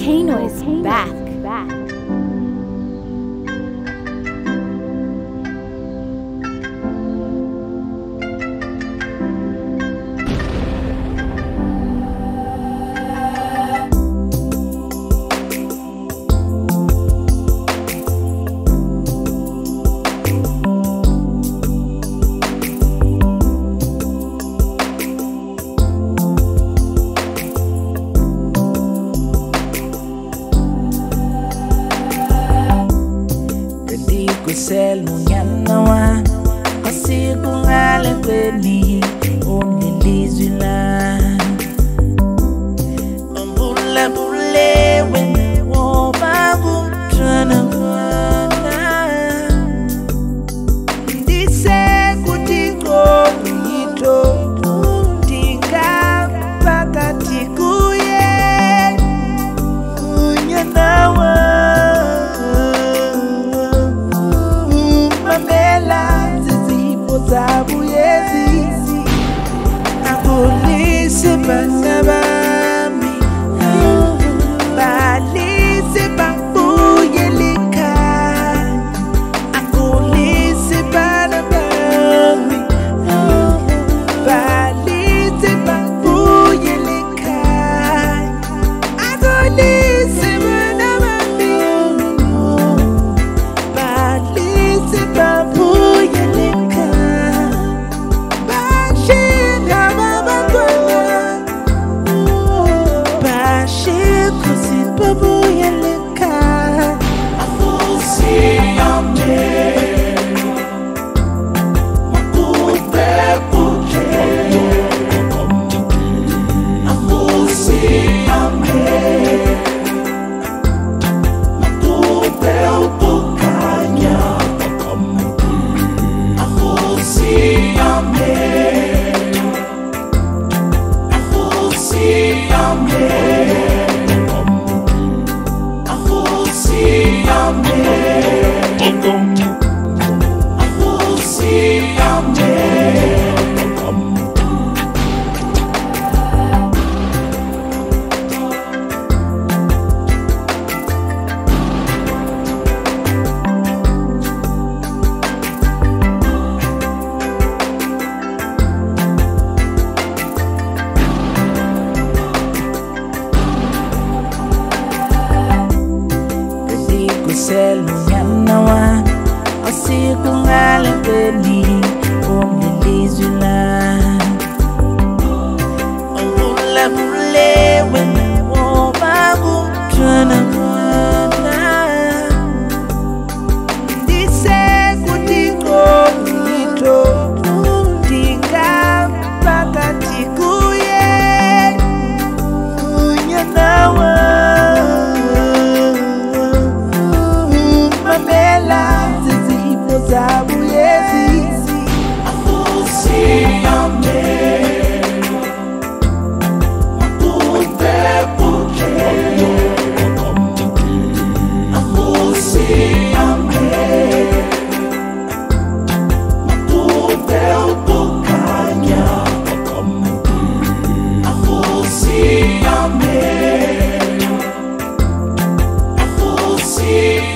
Volcano is back. Kusel munyanawa Asiku ngale kweni Unilizula Mbule mbule Wene wobangu Mtwana mwana Ndise kutiko Mwito Ndinga Pakati kuye Munyanawa Sabu yezi Akulisi banabami Balisi bambuyelika Akulisi banabami Balisi bambuyelika Akulisi banabami Balisi bambuyelika Kusel munyanawa Asiku ngale kweni Unilizula Mbule mbule Wene wobangu Mtwana mwana Ndise kutiko Mwito Ndinga Pakati kuye Munyanawa Sabu yezi Siame Makupe puke Siame Makupe upukanya Siame Siame